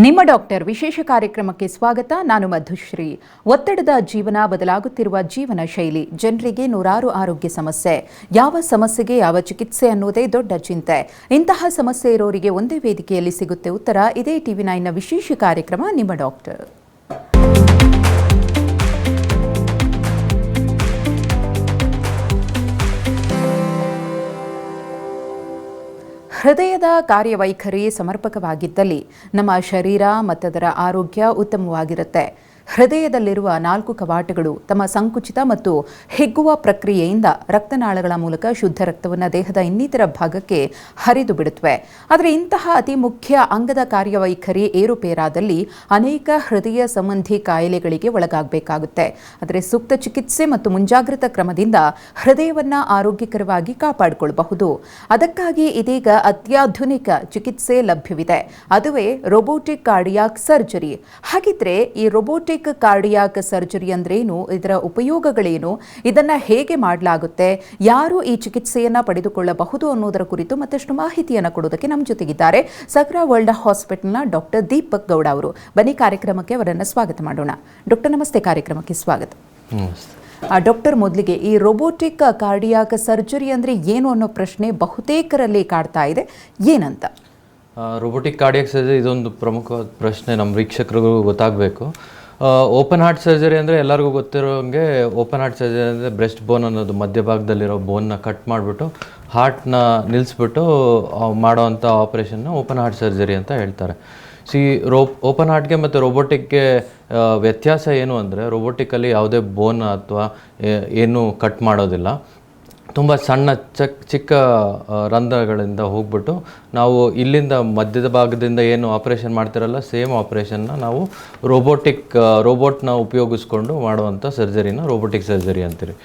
ನಿಮ್ಮ ಡಾಕ್ಟರ್ ವಿಶೇಷ ಕಾರ್ಯಕ್ರಮಕ್ಕೆ ಸ್ವಾಗತ. ನಾನು ಮಧುಶ್ರೀ. ಒತ್ತಡದ ಜೀವನ, ಬದಲಾಗುತ್ತಿರುವ ಜೀವನ ಶೈಲಿ, ಜನರಿಗೆ ನೂರಾರು ಆರೋಗ್ಯ ಸಮಸ್ಯೆ. ಯಾವ ಸಮಸ್ಯೆಗೆ ಯಾವ ಚಿಕಿತ್ಸೆ ಅನ್ನೋದೇ ದೊಡ್ಡ ಚಿಂತೆ. ಇಂತಹ ಸಮಸ್ಯೆ ಇರೋರಿಗೆ ಒಂದೇ ವೇದಿಕೆಯಲ್ಲಿ ಸಿಗುತ್ತೆ ಉತ್ತರ. ಇದೇ TV9ನ ವಿಶೇಷ ಕಾರ್ಯಕ್ರಮ ನಿಮ್ಮ ಡಾಕ್ಟರ್. ಹೃದಯದ ಕಾರ್ಯವೈಖರಿ ಸಮರ್ಪಕವಾಗಿದ್ದಲ್ಲಿ ನಮ್ಮ ಶರೀರ ಮತ್ತದರ ಆರೋಗ್ಯ ಉತ್ತಮವಾಗಿರುತ್ತೆ. ಹೃದಯದಲ್ಲಿರುವ 4 ಕವಾಟಗಳು ತಮ್ಮ ಸಂಕುಚಿತ ಮತ್ತು ಹಿಗ್ಗುವ ಪ್ರಕ್ರಿಯೆಯಿಂದ ರಕ್ತನಾಳಗಳ ಮೂಲಕ ಶುದ್ಧ ರಕ್ತವನ್ನು ದೇಹದ ಇನ್ನಿತರ ಭಾಗಕ್ಕೆ ಹರಿದು ಬಿಡುತ್ತವೆ. ಆದರೆ ಇಂತಹ ಅತಿ ಮುಖ್ಯ ಅಂಗದ ಕಾರ್ಯವೈಖರಿ ಏರುಪೇರಾದಲ್ಲಿ ಅನೇಕ ಹೃದಯ ಸಂಬಂಧಿ ಕಾಯಿಲೆಗಳಿಗೆ ಒಳಗಾಗಬೇಕಾಗುತ್ತೆ. ಆದರೆ ಸೂಕ್ತ ಚಿಕಿತ್ಸೆ ಮತ್ತು ಮುಂಜಾಗ್ರತಾ ಕ್ರಮದಿಂದ ಹೃದಯವನ್ನು ಆರೋಗ್ಯಕರವಾಗಿ ಕಾಪಾಡಿಕೊಳ್ಳಬಹುದು. ಅದಕ್ಕಾಗಿ ಇದೀಗ ಅತ್ಯಾಧುನಿಕ ಚಿಕಿತ್ಸೆ ಲಭ್ಯವಿದೆ. ಅದುವೇ ರೋಬೋಟಿಕ್ ಕಾರ್ಡಿಯಾಕ್ ಸರ್ಜರಿ. ಹಾಗಿದ್ರೆ ಈ ರೋಬೋಟಿಕ್ ಕಾರ್ಡಿಯಾಕ್ ಸರ್ಜರಿ ಅಂದ್ರೇನು, ಇದರ ಉಪಯೋಗಗಳೇನು, ಇದನ್ನ ಹೇಗೆ ಮಾಡಲಾಗುತ್ತೆ, ಯಾರು ಈ ಚಿಕಿತ್ಸೆಯನ್ನ ಪಡೆದುಕೊಳ್ಳಬಹುದು ಅನ್ನೋದರ ಕುರಿತು ಮತ್ತಷ್ಟು ಮಾಹಿತಿಯನ್ನು ಕೊಡೋದಕ್ಕೆ ನಮ್ಮ ಜೊತೆಗಿದ್ದಾರೆ ಸಕ್ರಾ ವರ್ಲ್ಡ್ ಹಾಸ್ಪಿಟಲ್ನ ಡಾಕ್ಟರ್ ದೀಪಕ್ ಗೌಡ ಅವರು. ಬನ್ನಿ ಕಾರ್ಯಕ್ರಮಕ್ಕೆ ಅವರನ್ನು ಸ್ವಾಗತ ಮಾಡೋಣ. ಡಾಕ್ಟರ್ ನಮಸ್ತೆ, ಕಾರ್ಯಕ್ರಮಕ್ಕೆ ಸ್ವಾಗತ. ಡಾಕ್ಟರ್, ಮೊದಲಿಗೆ ಈ ರೋಬೋಟಿಕ್ ಕಾರ್ಡಿಯಾಕ್ ಸರ್ಜರಿ ಅಂದ್ರೆ ಏನು ಅನ್ನೋ ಪ್ರಶ್ನೆ ಬಹುತೇಕರಲ್ಲಿ ಕಾಡ್ತಾ ಇದೆ. ಏನಂತ ರೋಬೋಟಿಕ್ ಕಾರ್ಡಿಯಾಕ್ ಸರ್ಜರಿ ಇದೊಂದು ಪ್ರಮುಖವಾದ ಪ್ರಶ್ನೆ ನಮ್ಮ ವೀಕ್ಷಕರಿಗೂ ಗೊತ್ತಾಗಬೇಕು. ಓಪನ್ ಹಾರ್ಟ್ ಸರ್ಜರಿ ಅಂದರೆ ಎಲ್ಲರಿಗೂ ಗೊತ್ತಿರೋಂಗೆ, ಓಪನ್ ಹಾರ್ಟ್ ಸರ್ಜರಿ ಅಂದರೆ ಬ್ರೆಸ್ಟ್ ಬೋನ್ ಅನ್ನೋದು ಮಧ್ಯಭಾಗದಲ್ಲಿರೋ ಬೋನ್ನ ಕಟ್ ಮಾಡಿಬಿಟ್ಟು ಹಾರ್ಟ್ನ ನಿಲ್ಲಿಸ್ಬಿಟ್ಟು ಮಾಡೋವಂಥ ಆಪ್ರೇಷನ್ನ ಓಪನ್ ಹಾರ್ಟ್ ಸರ್ಜರಿ ಅಂತ ಹೇಳ್ತಾರೆ. ಓಪನ್ ಹಾರ್ಟ್ಗೆ ಮತ್ತು ರೋಬೋಟಿಕ್ಗೆ ವ್ಯತ್ಯಾಸ ಏನು ಅಂದರೆ, ರೋಬೋಟಿಕಲ್ಲಿ ಯಾವುದೇ ಬೋನ್ ಅಥವಾ ಏನು ಕಟ್ ಮಾಡೋದಿಲ್ಲ. ತುಂಬ ಸಣ್ಣ ಚಿಕ್ಕ ರಂಧ್ರಗಳಿಂದ ಹೋಗ್ಬಿಟ್ಟು ನಾವು ಇಲ್ಲಿಂದ ಮಧ್ಯದ ಭಾಗದಿಂದ ಏನು ಆಪ್ರೇಷನ್ ಮಾಡ್ತಿರಲ್ಲ, ಸೇಮ್ ಆಪ್ರೇಷನ್ನ ನಾವು ರೋಬೋಟ್ನ ಉಪಯೋಗಿಸ್ಕೊಂಡು ಮಾಡುವಂಥ ಸರ್ಜರಿನ ರೋಬೋಟಿಕ್ ಸರ್ಜರಿ ಅಂತೀರಿ.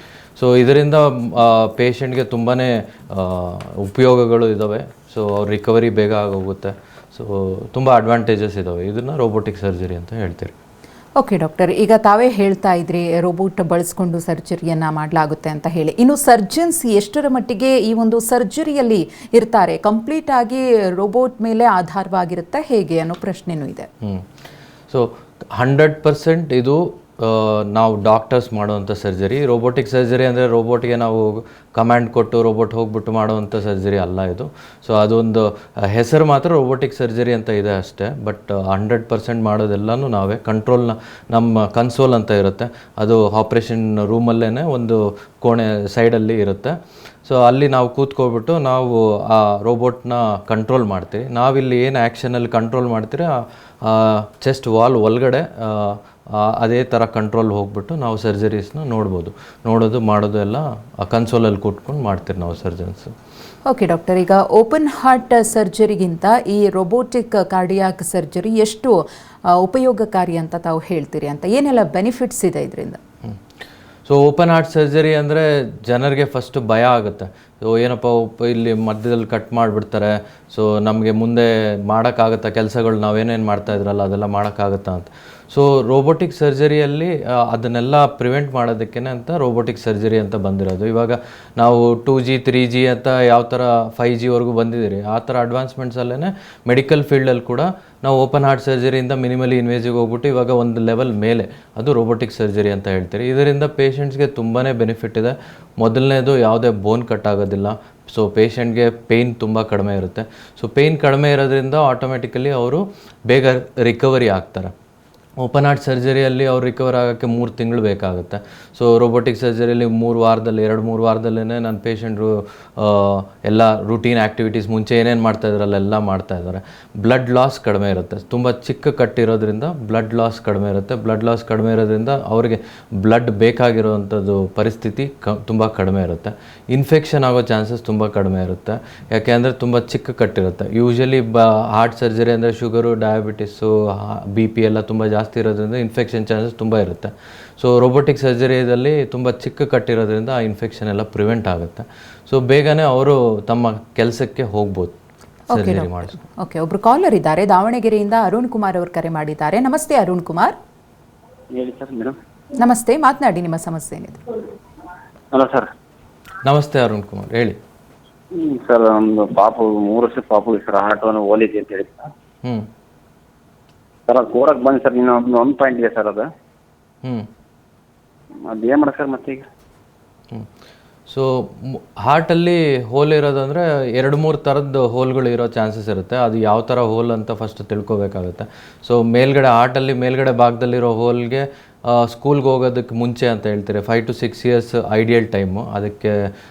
ಸೊ ಇದರಿಂದ ಪೇಷಂಟ್ಗೆ ತುಂಬಾ ಉಪಯೋಗಗಳು ಇದ್ದಾವೆ. ಸೊ ಅವ್ರ ರಿಕವರಿ ಬೇಗ ಆಗೋಗುತ್ತೆ. ಸೊ ತುಂಬ ಅಡ್ವಾಂಟೇಜಸ್ ಇದ್ದಾವೆ. ಇದನ್ನು ರೋಬೋಟಿಕ್ ಸರ್ಜರಿ ಅಂತ ಹೇಳ್ತೀರಿ. ಓಕೆ ಡಾಕ್ಟರ್, ಈಗ ತಾವೇ ಹೇಳ್ತಾ ಇದ್ರಿ ರೋಬೋಟ್ ಬಳಸ್ಕೊಂಡು ಸರ್ಜರಿಯನ್ನು ಮಾಡಲಾಗುತ್ತೆ ಅಂತ ಹೇಳಿ. ಇನ್ನು ಸರ್ಜನ್ಸ್ ಎಷ್ಟರ ಮಟ್ಟಿಗೆ ಈ ಒಂದು ಸರ್ಜರಿಯಲ್ಲಿ ಇರ್ತಾರೆ? ಕಂಪ್ಲೀಟ್ ಆಗಿ ರೋಬೋಟ್ ಮೇಲೆ ಆಧಾರವಾಗಿರುತ್ತೆ ಹೇಗೆ ಅನ್ನೋ ಪ್ರಶ್ನೆನೂ ಇದೆ. ಸೊ 100% ಇದು ನಾವು ಡಾಕ್ಟರ್ಸ್ ಮಾಡುವಂಥ ಸರ್ಜರಿ. ರೋಬೋಟಿಕ್ ಸರ್ಜರಿ ಅಂದರೆ ರೋಬೋಟ್ಗೆ ನಾವು ಕಮ್ಯಾಂಡ್ ಕೊಟ್ಟು ರೋಬೋಟ್ ಹೋಗ್ಬಿಟ್ಟು ಮಾಡುವಂಥ ಸರ್ಜರಿ ಅಲ್ಲ ಇದು. ಸೊ ಅದೊಂದು ಹೆಸರು ಮಾತ್ರ ರೋಬೋಟಿಕ್ ಸರ್ಜರಿ ಅಂತ ಇದೆ ಅಷ್ಟೇ. ಬಟ್ 100% ಮಾಡೋದೆಲ್ಲನೂ ನಾವೇ. ಕಂಟ್ರೋಲ್ನ ನಮ್ಮ ಕನ್ಸೋಲ್ ಅಂತ ಇರುತ್ತೆ, ಅದು ಆಪ್ರೇಷನ್ ರೂಮಲ್ಲೇ ಒಂದು ಕೋಣೆ ಸೈಡಲ್ಲಿ ಇರುತ್ತೆ. ಸೊ ಅಲ್ಲಿ ನಾವು ಕೂತ್ಕೊಬಿಟ್ಟು ನಾವು ಆ ರೋಬೋಟ್ನ ಕಂಟ್ರೋಲ್ ಮಾಡ್ತೀವಿ. ನಾವಿಲ್ಲಿ ಏನು ಆ್ಯಕ್ಷನಲ್ಲಿ ಕಂಟ್ರೋಲ್ ಮಾಡ್ತೀರಿ ಚೆಸ್ಟ್ ವಾಲ್ ಒಳಗಡೆ ಅದೇ ಥರ ಕಂಟ್ರೋಲ್ ಹೋಗ್ಬಿಟ್ಟು ನಾವು ಸರ್ಜರೀಸ್ನ ನೋಡೋದು ಮಾಡೋದು ಎಲ್ಲ ಕನ್ಸೋಲಲ್ಲಿ ಕೂತ್ಕೊಂಡು ಮಾಡ್ತೀರಿ ನಾವು ಸರ್ಜನ್ಸು. ಓಕೆ ಡಾಕ್ಟರ್, ಈಗ ಓಪನ್ ಹಾರ್ಟ್ ಸರ್ಜರಿಗಿಂತ ಈ ರೋಬೋಟಿಕ್ ಕಾರ್ಡಿಯಾಕ್ ಸರ್ಜರಿ ಎಷ್ಟು ಉಪಯೋಗಕಾರಿ ಅಂತ ತಾವು ಹೇಳ್ತೀರಿ ಅಂತ, ಏನೆಲ್ಲ ಬೆನಿಫಿಟ್ಸ್ ಇದೆ ಇದರಿಂದ? ಸೊ ಓಪನ್ ಹಾರ್ಟ್ ಸರ್ಜರಿ ಅಂದರೆ ಜನರಿಗೆ ಫಸ್ಟು ಭಯ ಆಗುತ್ತೆ. ಸೊ ಏನಪ್ಪ ಇಲ್ಲಿ ಮಧ್ಯದಲ್ಲಿ ಕಟ್ ಮಾಡಿಬಿಡ್ತಾರೆ, ಸೊ ನಮಗೆ ಮುಂದೆ ಮಾಡೋಕ್ಕಾಗತ್ತಾ ಕೆಲಸಗಳು ನಾವೇನೇನು ಮಾಡ್ತಾಯಿದ್ರಲ್ಲ ಅದೆಲ್ಲ ಮಾಡೋಕ್ಕಾಗತ್ತಾ ಅಂತ. ಸೊ ರೋಬೋಟಿಕ್ ಸರ್ಜರಿಯಲ್ಲಿ ಅದನ್ನೆಲ್ಲ ಪ್ರಿವೆಂಟ್ ಮಾಡೋದಕ್ಕೆ ಅಂತ ರೋಬೋಟಿಕ್ ಸರ್ಜರಿ ಅಂತ ಬಂದಿರೋದು. ಇವಾಗ ನಾವು 2G 3G ಅಂತ ಯಾವ ಥರ 5Gವರೆಗೂ ಬಂದಿದ್ದೀರಿ, ಆ ಥರ ಅಡ್ವಾನ್ಸ್ಮೆಂಟ್ಸಲ್ಲೇ ಮೆಡಿಕಲ್ ಫೀಲ್ಡಲ್ಲಿ ಕೂಡ ನಾವು ಓಪನ್ ಹಾರ್ಟ್ ಸರ್ಜರಿಯಿಂದ ಮಿನಿಮಲಿ ಇನ್ವೇಸಿವ್ ಹೋಗ್ಬಿಟ್ಟು ಇವಾಗ ಒಂದು ಲೆವೆಲ್ ಮೇಲೆ ಅದು ರೋಬೋಟಿಕ್ ಸರ್ಜರಿ ಅಂತ ಹೇಳ್ತೀರಿ. ಇದರಿಂದ ಪೇಷಂಟ್ಸ್ಗೆ ತುಂಬಾ ಬೆನಿಫಿಟ್ ಇದೆ. ಮೊದಲನೇದು ಯಾವುದೇ ಬೋನ್ ಕಟ್ ಆಗೋದಿಲ್ಲ. ಸೊ ಪೇಷಂಟ್ಗೆ ಪೇಯ್ನ್ ತುಂಬ ಕಡಿಮೆ ಇರುತ್ತೆ. ಸೊ ಪೇಯ್ನ್ ಕಡಿಮೆ ಇರೋದ್ರಿಂದ ಆಟೋಮೆಟಿಕಲಿ ಅವರು ಬೇಗ ರಿಕವರಿ ಆಗ್ತಾರೆ. ಓಪನ್ ಹಾರ್ಟ್ ಸರ್ಜರಿಯಲ್ಲಿ ಅವ್ರು ರಿಕವರ್ ಆಗೋಕ್ಕೆ 3 ತಿಂಗಳು ಬೇಕಾಗುತ್ತೆ. ಸೊ ರೋಬೋಟಿಕ್ ಸರ್ಜರಿಯಲ್ಲಿ 2-3 ವಾರದಲ್ಲೇ ನನ್ನ ಪೇಷಂಟ್ರು ಎಲ್ಲ ರೂಟೀನ್ ಆ್ಯಕ್ಟಿವಿಟೀಸ್ ಮುಂಚೆ ಏನೇನು ಮಾಡ್ತಾಯಿದ್ರಲ್ಲ ಎಲ್ಲ ಮಾಡ್ತಾಯಿದ್ದಾರೆ. ಬ್ಲಡ್ ಲಾಸ್ ಕಡಿಮೆ ಇರುತ್ತೆ. ತುಂಬ ಚಿಕ್ಕ ಕಟ್ಟಿರೋದ್ರಿಂದ ಬ್ಲಡ್ ಲಾಸ್ ಕಡಿಮೆ ಇರುತ್ತೆ. ಬ್ಲಡ್ ಲಾಸ್ ಕಡಿಮೆ ಇರೋದ್ರಿಂದ ಅವರಿಗೆ ಬ್ಲಡ್ ಬೇಕಾಗಿರೋವಂಥದ್ದು ಪರಿಸ್ಥಿತಿ ತುಂಬ ಕಡಿಮೆ ಇರುತ್ತೆ. ಇನ್ಫೆಕ್ಷನ್ ಆಗೋ ಚಾನ್ಸಸ್ ತುಂಬ ಕಡಿಮೆ ಇರುತ್ತೆ. ಯಾಕೆ ಅಂದರೆ ತುಂಬ ಚಿಕ್ಕ ಕಟ್ಟಿರುತ್ತೆ. ಯೂಶಲಿ ಹಾರ್ಟ್ ಸರ್ಜರಿ ಅಂದರೆ ಶುಗರು, ಡಯಾಬಿಟಿಸು, BP ಎಲ್ಲ ತುಂಬ ಜಾಸ್ತಿ ಇರೋದ್ರಿಂದ ಇನ್ಫೆಕ್ಷನ್ ಚಾನ್ಸಸ್ ತುಂಬ ಇರುತ್ತೆ. ಸೊ ರೋಬೋಟಿಕ್ ಸರ್ಜರಿಯಲ್ಲಿ ತುಂಬ ಚಿಕ್ಕ ಕಟ್ಟಿರೋದ್ರಿಂದ ಆ ಇನ್ಫೆಕ್ಷನ್ ಎಲ್ಲ ಪ್ರಿವೆಂಟ್ ಆಗುತ್ತೆ. ಸೊ ಬೇಗನೆ ಅವರು ತಮ್ಮ ಕೆಲಸಕ್ಕೆ ಹೋಗ್ಬೋದು ಸರ್ಜರಿ ಮಾಡಿ. ಓಕೆ, ಒಬ್ರು ಕಾಲರ್ ಇದ್ದಾರೆ ದಾವಣಗೆರೆಯಿಂದ, ಅರುಣ್ ಕುಮಾರ್ ಅವರು ಕರೆ ಮಾಡಿದ್ದಾರೆ. ನಮಸ್ತೆ ಅರುಣ್ ಕುಮಾರ್. ಹೇಳಿ ಸರ್. ಮೇಡಮ್ ನಮಸ್ತೆ, ಮಾತನಾಡಿ, ನಿಮ್ಮ ಸಮಸ್ಯೆ ಏನಿದೆ? Hello sir. ನಮಸ್ತೆ ಅರುಣ್ ಕುಮಾರ್, ಹೇಳಿ. ಸರ್, ಒಂದು ಪಾಪು 3 ವರ್ಷದ ಪಾಪು ಸರ್ ಹಾರ್ಟ್ ಓಲಿದೆ ಅಂತ ಹೇಳಿದ್ದ. ಸರ್ ಅದು ಕೋರಕ್ಕೆ ಬಂದು ಸರ್ ಇನ್ನು ಒಂದು ಪಾಯಿಂಟ್ ಇದೆ ಸರ್ ಅದು ಹ್ಞೂ ಅದು ಏನು ಮಾಡೋದು ಸರ್ ಮತ್ತೆ ಈಗ? ಸೊ ಹಾರ್ಟಲ್ಲಿ ಹೋಲ್ ಇರೋದಂದರೆ 2-3 ಥರದ್ದು ಹೋಲ್ಗಳು ಇರೋ ಚಾನ್ಸಸ್ ಇರುತ್ತೆ. ಅದು ಯಾವ ಥರ ಹೋಲ್ ಅಂತ ಫಸ್ಟ್ ತಿಳ್ಕೊಬೇಕಾಗುತ್ತೆ. ಸೊ ಮೇಲ್ಗಡೆ ಹಾರ್ಟಲ್ಲಿ ಮೇಲ್ಗಡೆ ಭಾಗದಲ್ಲಿರೋ ಹೋಲ್ಗೆ ಸ್ಕೂಲ್ಗೆ ಹೋಗೋದಕ್ಕೆ ಮುಂಚೆ ಅಂತ ಹೇಳ್ತೀರಿ 5 to 6 years ಐಡಿಯಲ್ ಟೈಮು ಅದಕ್ಕೆ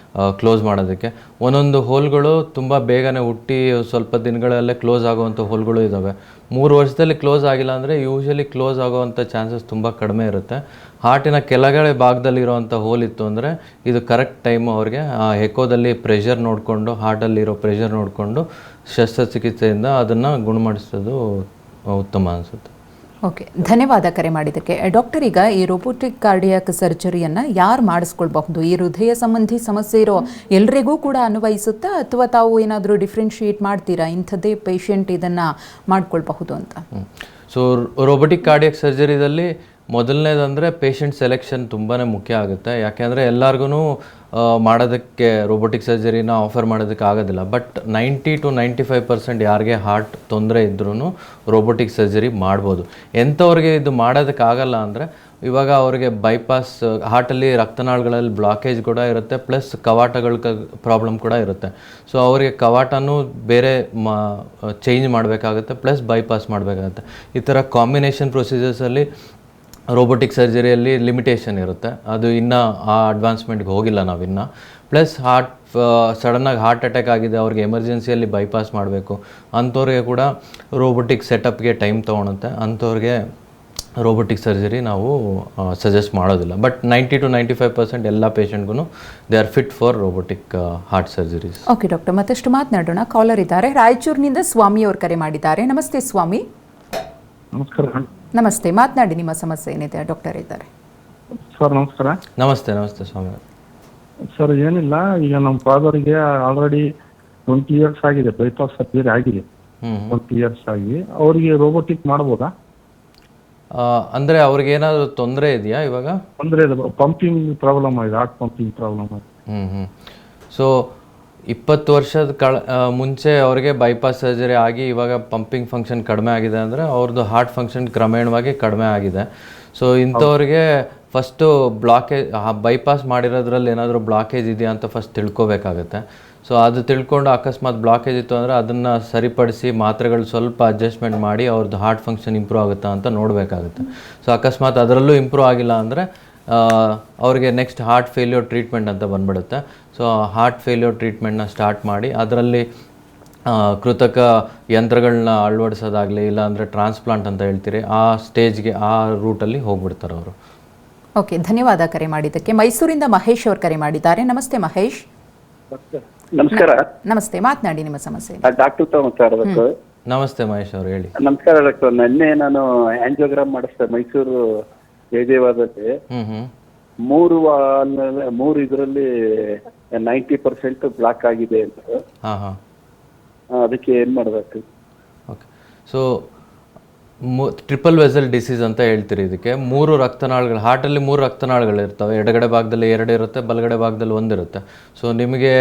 ಕ್ಲೋಸ್ ಮಾಡೋದಕ್ಕೆ. ಒಂದೊಂದು ಹೋಲ್ಗಳು ತುಂಬ ಬೇಗನೆ ಹುಟ್ಟಿ ಸ್ವಲ್ಪ ದಿನಗಳಲ್ಲೇ ಕ್ಲೋಸ್ ಆಗೋವಂಥ ಹೋಲ್ಗಳು ಇದ್ದಾವೆ. 3 ವರ್ಷದಲ್ಲಿ ಕ್ಲೋಸ್ ಆಗಿಲ್ಲ ಅಂದರೆ ಯೂಶಲಿ ಕ್ಲೋಸ್ ಆಗೋವಂಥ ಚಾನ್ಸಸ್ ತುಂಬ ಕಡಿಮೆ ಇರುತ್ತೆ. ಹಾರ್ಟಿನ ಕೆಳಗಡೆ ಭಾಗದಲ್ಲಿರೋವಂಥ ಹೋಲ್ ಇತ್ತು ಅಂದರೆ ಇದು ಕರೆಕ್ಟ್ ಟೈಮು ಅವ್ರಿಗೆ ಎಕೋದಲ್ಲಿ ಪ್ರೆಷರ್ ನೋಡಿಕೊಂಡು ಹಾರ್ಟಲ್ಲಿರೋ ಪ್ರೆಷರ್ ನೋಡಿಕೊಂಡು ಶಸ್ತ್ರಚಿಕಿತ್ಸೆಯಿಂದ ಅದನ್ನು ಗುಣಮಾಡಿಸೋದು ಉತ್ತಮ ಅನಿಸುತ್ತೆ. ಓಕೆ, ಧನ್ಯವಾದ ಕರೆ ಮಾಡಿದ್ದಕ್ಕೆ. ಡಾಕ್ಟರ್, ಈಗ ಈ ರೋಬೋಟಿಕ್ ಕಾರ್ಡಿಯಾಕ್ ಸರ್ಜರಿಯನ್ನು ಯಾರು ಮಾಡಿಸ್ಕೊಳ್ಬಹುದು? ಈ ಹೃದಯ ಸಂಬಂಧಿ ಸಮಸ್ಯೆ ಇರೋ ಎಲ್ರಿಗೂ ಕೂಡ ಅನ್ವಯಿಸುತ್ತಾ ಅಥವಾ ತಾವು ಏನಾದರೂ ಡಿಫ್ರೆನ್ಶಿಯೇಟ್ ಮಾಡ್ತೀರಾ ಇಂಥದ್ದೇ ಪೇಷಂಟ್ ಇದನ್ನು ಮಾಡ್ಕೊಳ್ಬಹುದು ಅಂತ? ಸೊ ರೋಬೋಟಿಕ್ ಕಾರ್ಡಿಯಾಕ್ ಸರ್ಜರಿದಲ್ಲಿ ಮೊದಲನೇದಂದರೆ ಪೇಷಂಟ್ ಸೆಲೆಕ್ಷನ್ ತುಂಬಾ ಮುಖ್ಯ ಆಗುತ್ತೆ. ಯಾಕೆಂದರೆ ಎಲ್ಲರಿಗೂ ಮಾಡೋದಕ್ಕೆ ರೋಬೋಟಿಕ್ ಸರ್ಜರಿನ ಆಫರ್ ಮಾಡೋದಕ್ಕೆ ಆಗೋದಿಲ್ಲ. ಬಟ್ 90 to 95% ಯಾರಿಗೆ ಹಾರ್ಟ್ ತೊಂದರೆ ಇದ್ರೂ ರೋಬೋಟಿಕ್ ಸರ್ಜರಿ ಮಾಡ್ಬೋದು. ಎಂಥವ್ರಿಗೆ ಇದು ಮಾಡೋದಕ್ಕಾಗಲ್ಲ ಅಂದರೆ ಇವಾಗ ಅವ್ರಿಗೆ ಬೈಪಾಸ್ ಹಾರ್ಟಲ್ಲಿ ರಕ್ತನಾಳಗಳಲ್ಲಿ ಬ್ಲಾಕೇಜ್ ಕೂಡ ಇರುತ್ತೆ, ಪ್ಲಸ್ ಕವಾಟಗಳ ಪ್ರಾಬ್ಲಮ್ ಕೂಡ ಇರುತ್ತೆ. ಸೊ ಅವರಿಗೆ ಕವಾಟನೂ ಬೇರೆ ಚೇಂಜ್ ಮಾಡಬೇಕಾಗುತ್ತೆ, ಪ್ಲಸ್ ಬೈಪಾಸ್ ಮಾಡಬೇಕಾಗುತ್ತೆ. ಈ ಥರ ಕಾಂಬಿನೇಷನ್ ಪ್ರೊಸೀಜರ್ಸಲ್ಲಿ ರೋಬೋಟಿಕ್ ಸರ್ಜರಿಯಲ್ಲಿ ಲಿಮಿಟೇಷನ್ ಇರುತ್ತೆ. ಅದು ಇನ್ನೂ ಆ ಅಡ್ವಾನ್ಸ್ಮೆಂಟ್ಗೆ ಹೋಗಿಲ್ಲ ನಾವಿನ್ನು. ಪ್ಲಸ್ ಸಡನ್ನಾಗಿ ಹಾರ್ಟ್ ಅಟ್ಯಾಕ್ ಆಗಿದೆ, ಅವ್ರಿಗೆ ಎಮರ್ಜೆನ್ಸಿಯಲ್ಲಿ ಬೈಪಾಸ್ ಮಾಡಬೇಕು ಅಂಥವ್ರಿಗೆ ಕೂಡ ರೋಬೋಟಿಕ್ ಸೆಟಪ್ಗೆ ಟೈಮ್ ತೊಗೊಳುತ್ತೆ. ಅಂಥವ್ರಿಗೆ ರೋಬೋಟಿಕ್ ಸರ್ಜರಿ ನಾವು ಸಜೆಸ್ಟ್ ಮಾಡೋದಿಲ್ಲ. ಬಟ್ 90 to 95% ಎಲ್ಲ ಪೇಷಂಟ್ಗೂ they are fit for robotic heart surgeries. Okay doctor, ಮತ್ತಷ್ಟು ಮಾತನಾಡೋಣ. ಕಾಲರ್ ಇದ್ದಾರೆ, ರಾಯಚೂರಿನಿಂದ ಸ್ವಾಮಿ ಅವರು ಕರೆ ಮಾಡಿದ್ದಾರೆ. ನಮಸ್ತೆ ಸ್ವಾಮಿ. ನಮಸ್ಕಾರ. ನಮಸ್ತೆ, ಮಾತನಾಡಿ, ನಿಮ್ಮ ಸಮಸ್ಯೆ ಏನಿದೆ? ಡಾಕ್ಟರ್ ಇದ್ದಾರೆ. ಸರ್ ನಮಸ್ಕಾರ. ನಮಸ್ತೆ ಸ್ವಾಮಿ. ಸರ್ ಏನಿಲ್ಲ, ಈಗ ನಮ್ಮ ಫಾದರ್ಗೆ ಆಲ್ರೆಡಿ 20 years ಆಗಿದೆ, ಬೈಪಾಸ್ ಸರ್ಜರಿ ಆಗಿದೆ. 20 years ಆಗಿ ಅವರಿಗೆ ರೋಬೋಟಿಕ್ ಮಾಡ್ಬೋದಾ? ಅಂದರೆ ಅವ್ರಿಗೆ ಏನಾದರೂ ತೊಂದರೆ ಇದೆಯಾ ಇವಾಗ? ಅಂದರೆ ಪಂಪಿಂಗ್ ಪ್ರಾಬ್ಲಮ್ ಆಗಿದೆ, ಹಾರ್ಟ್ ಪಂಪಿಂಗ್ ಪ್ರಾಬ್ಲಮ್ ಆಗಿದೆ. ಸೊ 20 ವರ್ಷದ ಮುಂಚೆ ಅವ್ರಿಗೆ ಬೈಪಾಸ್ ಸರ್ಜರಿ ಆಗಿ ಇವಾಗ ಪಂಪಿಂಗ್ ಫಂಕ್ಷನ್ ಕಡಿಮೆ ಆಗಿದೆ ಅಂದರೆ ಅವ್ರದ್ದು ಹಾರ್ಟ್ ಫಂಕ್ಷನ್ ಕ್ರಮೇಣವಾಗಿ ಕಡಿಮೆ ಆಗಿದೆ. ಸೊ ಇಂಥವ್ರಿಗೆ ಫಸ್ಟು ಬೈಪಾಸ್ ಮಾಡಿರೋದ್ರಲ್ಲಿ ಏನಾದರೂ ಬ್ಲಾಕೇಜ್ ಇದೆಯಾ ಅಂತ ಫಸ್ಟ್ ತಿಳ್ಕೊಬೇಕಾಗತ್ತೆ. ಸೊ ಅದು ತಿಳ್ಕೊಂಡು ಅಕಸ್ಮಾತ್ ಬ್ಲಾಕೇಜ್ ಇತ್ತು ಅಂದರೆ ಅದನ್ನು ಸರಿಪಡಿಸಿ ಮಾತ್ರೆಗಳು ಸ್ವಲ್ಪ ಅಡ್ಜಸ್ಟ್ಮೆಂಟ್ ಮಾಡಿ ಅವ್ರದ್ದು ಹಾರ್ಟ್ ಫಂಕ್ಷನ್ ಇಂಪ್ರೂವ್ ಆಗುತ್ತಾ ಅಂತ ನೋಡಬೇಕಾಗುತ್ತೆ. ಸೊ ಅಕಸ್ಮಾತ್ ಅದರಲ್ಲೂ ಇಂಪ್ರೂವ್ ಆಗಿಲ್ಲ ಅಂದರೆ ಅವ್ರಿಗೆ ನೆಕ್ಸ್ಟ್ ಹಾರ್ಟ್ ಫೇಲ್ಯೂರ್ ಟ್ರೀಟ್ಮೆಂಟ್ ಅಂತ ಬಂದ್ಬಿಡುತ್ತೆ. ಸೊ ಹಾರ್ಟ್ ಫೇಲ್ಯೂರ್ ಟ್ರೀಟ್ಮೆಂಟ್ನ ಸ್ಟಾರ್ಟ್ ಮಾಡಿ ಅದರಲ್ಲಿ ಕೃತಕ ಯಂತ್ರಗಳನ್ನ ಅಳವಡಿಸೋದಾಗಲಿ ಇಲ್ಲ ಅಂದರೆ ಟ್ರಾನ್ಸ್ಪ್ಲಾಂಟ್ ಅಂತ ಹೇಳ್ತೀರಿ, ಆ ಸ್ಟೇಜ್ಗೆ ಆ ರೂಟಲ್ಲಿ ಹೋಗ್ಬಿಡ್ತಾರೆ ಅವರು. ಓಕೆ, ಧನ್ಯವಾದ ಕರೆ ಮಾಡಿದ್ದಕ್ಕೆ. ಮೈಸೂರಿಂದ ಮಹೇಶ್ ಅವರು ಕರೆ ಮಾಡಿದ್ದಾರೆ. ನಮಸ್ತೆ ಮಹೇಶ್. ನಮಸ್ಕಾರ. ನಮಸ್ತೆ, ಮಾತನಾಡಿ, ನಿಮ್ಮ ಸಮಸ್ಯೆ. ಡಾಕ್ಟರ್ ಮಾತಾಡಬೇಕು. ನಮಸ್ತೆ ಮಹೇಶ್ ಅವರು, ಹೇಳಿ. ನಮಸ್ಕಾರ ಡಾಕ್ಟರ್. ನಿನ್ನೆ ನಾನು ಆಂಜಿಯೋಗ್ರಾಮ್ ಮಾಡಿಸ್ದೆ ಮೈಸೂರು ಜಯದೇವಾದಲ್ಲಿ. 3 ಇದರಲ್ಲಿ 90% ಬ್ಲಾಕ್ ಆಗಿದೆ ಅಂತ. ಅದಕ್ಕೆ ಏನ್ ಮಾಡಬೇಕು? Okay, so triple vessel disease ಅಂತ ಹೇಳ್ತೀರಿ ಇದಕ್ಕೆ. 3 ರಕ್ತನಾಳಗಳು, ಹಾರ್ಟಲ್ಲಿ 3 ರಕ್ತನಾಳಗಳು ಇರ್ತವೆ. ಎಡಗಡೆ ಭಾಗದಲ್ಲಿ 2 ಇರುತ್ತೆ, ಬಲಗಡೆ ಭಾಗದಲ್ಲಿ 1 ಇರುತ್ತೆ. ಸೊ ನಿಮಗೆ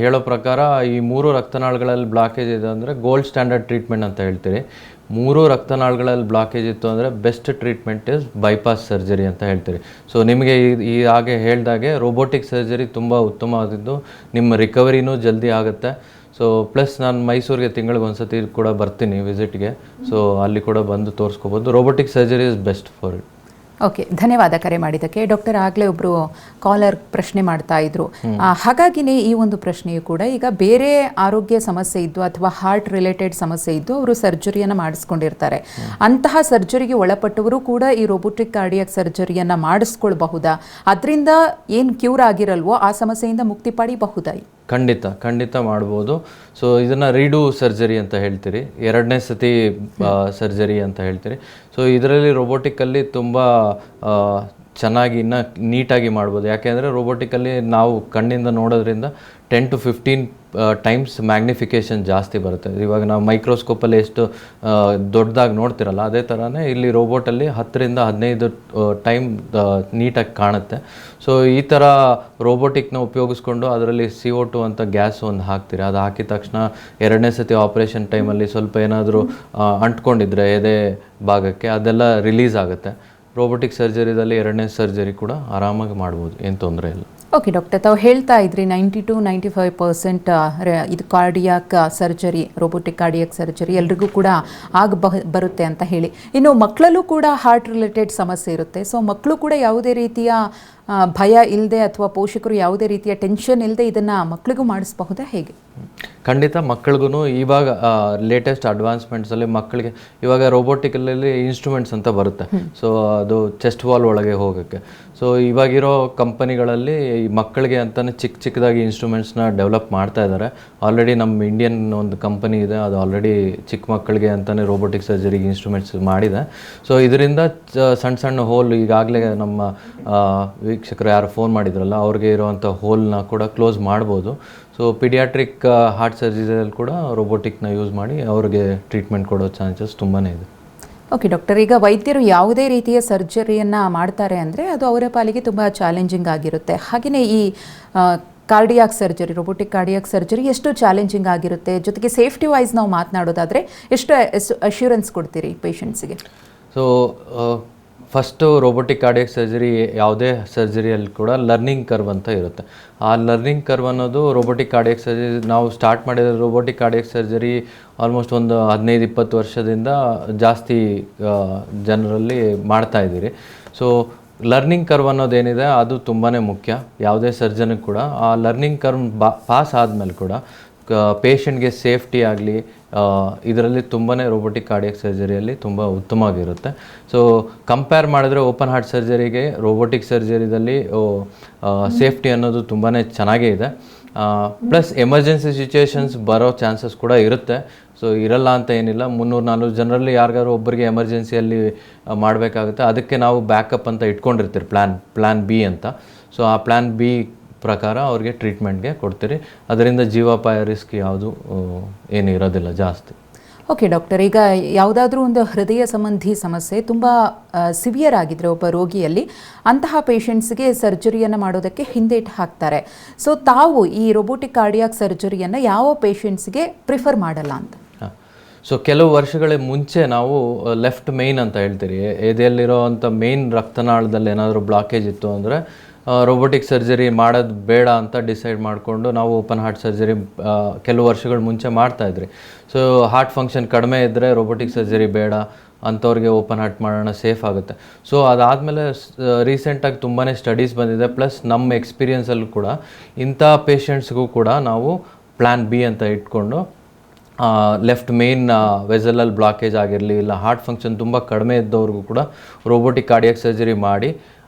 ಹೇಳೋ ಪ್ರಕಾರ ಈ 3 ರಕ್ತನಾಳಗಳಲ್ಲಿ ಬ್ಲಾಕೇಜ್ ಇದೆ ಅಂದರೆ ಗೋಲ್ಡ್ ಸ್ಟ್ಯಾಂಡರ್ಡ್ ಟ್ರೀಟ್ಮೆಂಟ್ ಅಂತ ಹೇಳ್ತೀರಿ. 3 ರಕ್ತನಾಳಗಳಲ್ಲಿ ಬ್ಲಾಕೇಜ್ ಇತ್ತು ಅಂದರೆ best treatment is bypass surgery ಅಂತ ಹೇಳ್ತೀರಿ. ಸೊ ನಿಮಗೆ ಈ ಹಾಗೆ ಹೇಳ್ದಾಗೆ ರೋಬೋಟಿಕ್ ಸರ್ಜರಿ ತುಂಬ ಉತ್ತಮವಾದದ್ದು, ನಿಮ್ಮ ರಿಕವರಿನೂ ಜಲ್ದಿ ಆಗುತ್ತೆ. ಸೊ ಪ್ಲಸ್ ನಾನು ಮೈಸೂರಿಗೆ ತಿಂಗಳಿಗೆ ಒಂದ್ಸತಿ ಕೂಡ ಬರ್ತೀನಿ ವಿಸಿಟ್ಗೆ. ಸೊ ಅಲ್ಲಿ ಕೂಡ ಬಂದು ತೋರಿಸ್ಕೋಬೋದು. Robotic surgery is best for it. Okay, ಧನ್ಯವಾದ ಕರೆ ಮಾಡಿದ್ದಕ್ಕೆ. ಡಾಕ್ಟರ್, ಆಗಲೇ ಒಬ್ಬರು ಕಾಲರ್ ಪ್ರಶ್ನೆ ಮಾಡ್ತಾ ಇದ್ರು, ಹಾಗಾಗಿನೇ ಈ ಒಂದು ಪ್ರಶ್ನೆಯು ಕೂಡ, ಈಗ ಬೇರೆ ಆರೋಗ್ಯ ಸಮಸ್ಯೆ ಇದ್ದು ಅಥವಾ ಹಾರ್ಟ್ ರಿಲೇಟೆಡ್ ಸಮಸ್ಯೆ ಇದ್ದು ಅವರು ಸರ್ಜರಿಯನ್ನು ಮಾಡಿಸ್ಕೊಂಡಿರ್ತಾರೆ. ಅಂತಹ ಸರ್ಜರಿಗೆ ಒಳಪಟ್ಟವರು ಕೂಡ ಈ ರೋಬೋಟಿಕ್ ಕಾರ್ಡಿಯಾಕ್ ಸರ್ಜರಿಯನ್ನು ಮಾಡಿಸ್ಕೊಳ್ಬಹುದಾ? ಅದರಿಂದ ಏನು ಕ್ಯೂರ್ ಆಗಿರಲ್ವೋ ಆ ಸಮಸ್ಯೆಯಿಂದ ಮುಕ್ತಿ ಪಡಿಬಹುದಾ? ಖಂಡಿತ ಮಾಡ್ಬೋದು. ಸೊ ಇದನ್ನು ರೀಡೂ ಸರ್ಜರಿ ಅಂತ ಹೇಳ್ತೀರಿ, 2ನೇ ಸತಿ ಸರ್ಜರಿ ಅಂತ ಹೇಳ್ತೀರಿ. ಸೊ ಇದರಲ್ಲಿ ರೋಬೋಟಿಕಲ್ಲಿ ತುಂಬ ಚೆನ್ನಾಗಿ ಇನ್ನೂ ನೀಟಾಗಿ ಮಾಡ್ಬೋದು. ಯಾಕೆಂದರೆ ರೋಬೋಟಿಕಲ್ಲಿ ನಾವು ಕಣ್ಣಿಂದ ನೋಡೋದ್ರಿಂದ 10 to 15 ಟೈಮ್ಸ್ ಮ್ಯಾಗ್ನಿಫಿಕೇಷನ್ ಜಾಸ್ತಿ ಬರುತ್ತೆ. ಇವಾಗ ನಾವು ಮೈಕ್ರೋಸ್ಕೋಪಲ್ಲಿ ಎಷ್ಟು ದೊಡ್ಡದಾಗಿ ನೋಡ್ತಿರಲ್ಲ, ಅದೇ ಥರನೇ ಇಲ್ಲಿ ರೋಬೋಟಲ್ಲಿ 10-15 ಟೈಮ್ ನೀಟಾಗಿ ಕಾಣುತ್ತೆ. ಸೊ ಈ ಥರ ರೋಬೋಟಿಕ್ನ ಉಪಯೋಗಿಸ್ಕೊಂಡು ಅದರಲ್ಲಿ CO2 ಅಂತ ಗ್ಯಾಸ್ ಒಂದು ಹಾಕ್ತೀರಿ. ಅದು ಹಾಕಿದ ತಕ್ಷಣ 2ನೇ ಸತಿ ಆಪ್ರೇಷನ್ ಟೈಮಲ್ಲಿ ಸ್ವಲ್ಪ ಏನಾದರೂ ಅಂಟ್ಕೊಂಡಿದ್ರೆ ಎದೆ ಭಾಗಕ್ಕೆ ಅದೆಲ್ಲ ರಿಲೀಸ್ ಆಗುತ್ತೆ. ರೋಬೋಟಿಕ್ ಸರ್ಜರಿದಲ್ಲಿ 2ನೇ ಸರ್ಜರಿ ಕೂಡ ಆರಾಮಾಗಿ ಮಾಡ್ಬೋದು, ಏನು ತೊಂದರೆ ಇಲ್ಲ. ಓಕೆ ಡಾಕ್ಟರ್, ತಾವು ಹೇಳ್ತಾ ಇದ್ರಿ 90-95% ಇದು cardiac surgery, robotic cardiac surgery ಎಲ್ರಿಗೂ ಕೂಡ ಬರುತ್ತೆ ಅಂತ ಹೇಳಿ. ಇನ್ನು ಮಕ್ಕಳಲ್ಲೂ ಕೂಡ ಹಾರ್ಟ್ ರಿಲೇಟೆಡ್ ಸಮಸ್ಯೆ ಇರುತ್ತೆ. ಸೊ ಮಕ್ಕಳು ಕೂಡ ಯಾವುದೇ ರೀತಿಯ ಭಯ ಇಲ್ಲದೆ ಅಥವಾ ಪೋಷಕರು ಯಾವುದೇ ರೀತಿಯ ಟೆನ್ಷನ್ ಇಲ್ಲದೆ ಇದನ್ನು ಮಕ್ಕಳಿಗೂ ಮಾಡಿಸಬಹುದಾ, ಹೇಗೆ? ಖಂಡಿತ ಮಕ್ಕಳಿಗೂ ಇವಾಗ ಲೇಟೆಸ್ಟ್ ಅಡ್ವಾನ್ಸ್ಮೆಂಟ್ಸಲ್ಲಿ ಮಕ್ಕಳಿಗೆ ಇವಾಗ ರೋಬೋಟಿಕಲ್ಲಿ ಇನ್ಸ್ಟ್ರೂಮೆಂಟ್ಸ್ ಅಂತ ಬರುತ್ತೆ. ಸೊ ಅದು ಚೆಸ್ಟ್ ವಾಲ್ ಒಳಗೆ ಹೋಗೋಕ್ಕೆ. ಸೊ ಇವಾಗಿರೋ ಕಂಪನಿಗಳಲ್ಲಿ ಈ ಮಕ್ಕಳಿಗೆ ಅಂತಲೇ ಚಿಕ್ಕದಾಗಿ ಇನ್ಸ್ಟ್ರೂಮೆಂಟ್ಸ್ನ ಡೆವಲಪ್ ಮಾಡ್ತಾ ಇದ್ದಾರೆ. ಆಲ್ರೆಡಿ ನಮ್ಮ ಇಂಡಿಯನ್ ಒಂದು ಕಂಪನಿ ಇದೆ, ಅದು ಆಲ್ರೆಡಿ ಚಿಕ್ಕ ಮಕ್ಕಳಿಗೆ ಅಂತಲೇ ರೋಬೋಟಿಕ್ ಸರ್ಜರಿಗೆ ಇನ್ಸ್ಟ್ರೂಮೆಂಟ್ಸ್ ಮಾಡಿದೆ. ಸೊ ಇದರಿಂದ ಸಣ್ಣ ಹೋಲ್, ಈಗಾಗಲೇ ನಮ್ಮ ವೀಕ್ಷಕರು ಯಾರು ಫೋನ್ ಮಾಡಿದ್ರಲ್ಲ ಅವ್ರಿಗೆ ಇರೋವಂಥ ಹೋಲ್ನ ಕೂಡ ಕ್ಲೋಸ್ ಮಾಡ್ಬೋದು. ಸೊ ಪಿಡಿಯಾಟ್ರಿಕ್ ಹಾರ್ಟ್ ಸರ್ಜರಿಯಲ್ಲಿ ಕೂಡ ರೋಬೋಟಿಕ್ನ ಯೂಸ್ ಮಾಡಿ ಅವ್ರಿಗೆ ಟ್ರೀಟ್ಮೆಂಟ್ ಕೊಡೋ ಚಾನ್ಸಸ್ ತುಂಬಾ ಇದೆ. ಓಕೆ ಡಾಕ್ಟರ್, ಈಗ ವೈದ್ಯರು ಯಾವುದೇ ರೀತಿಯ ಸರ್ಜರಿಯನ್ನು ಮಾಡ್ತಾರೆ ಅಂದರೆ ಅದು ಅವರ ಪಾಲಿಗೆ ತುಂಬ ಚಾಲೆಂಜಿಂಗ್ ಆಗಿರುತ್ತೆ. ಹಾಗೆಯೇ ಈ cardiac surgery, robotic cardiac surgery ಎಷ್ಟು ಚಾಲೆಂಜಿಂಗ್ ಆಗಿರುತ್ತೆ? ಜೊತೆಗೆ ಸೇಫ್ಟಿ ವೈಸ್ ನಾವು ಮಾತನಾಡೋದಾದರೆ ಎಷ್ಟು ಅಶ್ಯೂರೆನ್ಸ್ ಕೊಡ್ತೀರಿ ಪೇಷಂಟ್ಸಿಗೆ? So first robotic cardiac surgery, ಯಾವುದೇ ಸರ್ಜರಿಯಲ್ಲಿ ಕೂಡ ಲರ್ನಿಂಗ್ ಕರ್ವ್ ಅಂತ ಇರುತ್ತೆ. ಆ ಲರ್ನಿಂಗ್ ಕರ್ವ್ ಅನ್ನೋದು ರೋಬೋಟಿಕ್ ಕಾರ್ಡಿಯಾಕ್ ಸರ್ಜರಿ ನಾವು ಸ್ಟಾರ್ಟ್ ಮಾಡಿದ ರೋಬೋಟಿಕ್ ಕಾರ್ಡಿಯಾಕ್ ಸರ್ಜರಿ ಆಲ್ಮೋಸ್ಟ್ ಒಂದು 15-20 ವರ್ಷದಿಂದ ಜಾಸ್ತಿ ಜನರಲ್ಲಿ ಮಾಡ್ತಾ ಇದ್ದೀರಿ. ಸೊ ಲರ್ನಿಂಗ್ ಕರ್ವ್ ಅನ್ನೋದೇನಿದೆ ಅದು ತುಂಬಾ ಮುಖ್ಯ ಯಾವುದೇ ಸರ್ಜನ್ಗೆ ಕೂಡ. ಆ ಲರ್ನಿಂಗ್ ಕರ್ವ್ ಪಾಸ್ ಆದಮೇಲೆ ಕೂಡ ಪೇಷಂಟ್ಗೆ ಸೇಫ್ಟಿ ಆಗಲಿ ಇದರಲ್ಲಿ ತುಂಬಾ ರೋಬೋಟಿಕ್ ಕಾರ್ಡಿಯಾಕ್ ಸರ್ಜರಿಯಲ್ಲಿ ತುಂಬ ಉತ್ತಮವಾಗಿರುತ್ತೆ. ಸೊ ಕಂಪೇರ್ ಮಾಡಿದ್ರೆ ಓಪನ್ ಹಾರ್ಟ್ ಸರ್ಜರಿಗೆ ರೋಬೋಟಿಕ್ ಸರ್ಜರಿದಲ್ಲಿ ಸೇಫ್ಟಿ ಅನ್ನೋದು ತುಂಬಾ ಚೆನ್ನಾಗೇ ಇದೆ. ಪ್ಲಸ್ ಎಮರ್ಜೆನ್ಸಿ ಸಿಚುವೇಶನ್ಸ್ ಬರೋ ಚಾನ್ಸಸ್ ಕೂಡ ಇರುತ್ತೆ. ಸೊ ಇರಲ್ಲ ಅಂತ ಏನಿಲ್ಲ. 300-400 ಜನರಲ್ಲಿ ಯಾರಿಗಾರು ಒಬ್ಬರಿಗೆ ಎಮರ್ಜೆನ್ಸಿಯಲ್ಲಿ ಮಾಡಬೇಕಾಗುತ್ತೆ. ಅದಕ್ಕೆ ನಾವು ಬ್ಯಾಕಪ್ ಅಂತ ಇಟ್ಕೊಂಡಿರ್ತೀರಿ, ಪ್ಲ್ಯಾನ್ ಬಿ ಅಂತ. ಸೊ ಆ ಪ್ಲ್ಯಾನ್ ಬಿ ಪ್ರಕಾರ ಅವ್ರಿಗೆ ಟ್ರೀಟ್ಮೆಂಟ್ಗೆ ಕೊಡ್ತೀರಿ. ಅದರಿಂದ ಜೀವಾಪಾಯ ರಿಸ್ಕ್ ಯಾವುದು ಏನು ಇರೋದಿಲ್ಲ ಜಾಸ್ತಿ. ಓಕೆ ಡಾಕ್ಟರ್, ಈಗ ಯಾವುದಾದ್ರೂ ಒಂದು ಹೃದಯ ಸಂಬಂಧಿ ಸಮಸ್ಯೆ ತುಂಬ ಸಿವಿಯರ್ ಆಗಿದ್ದರೆ ಒಬ್ಬ ರೋಗಿಯಲ್ಲಿ, ಅಂತಹ ಪೇಷಂಟ್ಸ್ಗೆ ಸರ್ಜರಿಯನ್ನು ಮಾಡೋದಕ್ಕೆ ಹಿಂದೇಟು ಹಾಕ್ತಾರೆ. ಸೊ ತಾವು ಈ ರೋಬೋಟಿಕ್ ಕಾರ್ಡಿಯಾಕ್ ಸರ್ಜರಿಯನ್ನು ಯಾವ ಪೇಷಂಟ್ಸ್ಗೆ ಪ್ರಿಫರ್ ಮಾಡಲ್ಲ ಅಂತ? ಸೊ ಕೆಲವು ವರ್ಷಗಳ ಮುಂಚೆ ನಾವು ಲೆಫ್ಟ್ ಮೇಯ್ನ್ ಅಂತ ಹೇಳ್ತೀರಿ, ಎದೆಯಲ್ಲಿರೋ ಅಂಥ ಮೇಯ್ನ್ ರಕ್ತನಾಳದಲ್ಲಿ ಏನಾದರೂ ಬ್ಲಾಕೇಜ್ ಇತ್ತು ಅಂದರೆ ರೋಬೋಟಿಕ್ ಸರ್ಜರಿ ಮಾಡೋದು ಬೇಡ ಅಂತ ಡಿಸೈಡ್ ಮಾಡಿಕೊಂಡು ನಾವು ಓಪನ್ ಹಾರ್ಟ್ ಸರ್ಜರಿ ಕೆಲವು ವರ್ಷಗಳ ಮುಂಚೆ ಮಾಡ್ತಾಯಿದ್ರಿ. ಸೊ ಹಾರ್ಟ್ ಫಂಕ್ಷನ್ ಕಡಿಮೆ ಇದ್ದರೆ ರೋಬೋಟಿಕ್ ಸರ್ಜರಿ ಬೇಡ, ಅಂಥವ್ರಿಗೆ ಓಪನ್ ಹಾರ್ಟ್ ಮಾಡೋಣ, ಸೇಫ್ ಆಗುತ್ತೆ. ಸೊ ಅದಾದಮೇಲೆ ರೀಸೆಂಟಾಗಿ ತುಂಬಾ ಸ್ಟಡೀಸ್ ಬಂದಿದೆ. ಪ್ಲಸ್ ನಮ್ಮ ಎಕ್ಸ್ಪೀರಿಯನ್ಸಲ್ಲೂ ಕೂಡ ಇಂಥ ಪೇಷಂಟ್ಸ್ಗೂ ಕೂಡ ನಾವು ಪ್ಲ್ಯಾನ್ ಬಿ ಅಂತ ಇಟ್ಕೊಂಡು ಲೆಫ್ಟ್ ಮೇನ್ ವೆಸಲಲ್ಲಿ ಬ್ಲಾಕೇಜ್ ಆಗಿರಲಿ, ಇಲ್ಲ ಹಾರ್ಟ್ ಫಂಕ್ಷನ್ ತುಂಬ ಕಡಿಮೆ ಇದ್ದವ್ರಿಗೂ ಕೂಡ ರೋಬೋಟಿಕ್ ಕಾರ್ಡಿಯಾಕ್ ಸರ್ಜರಿ ಮಾಡಿ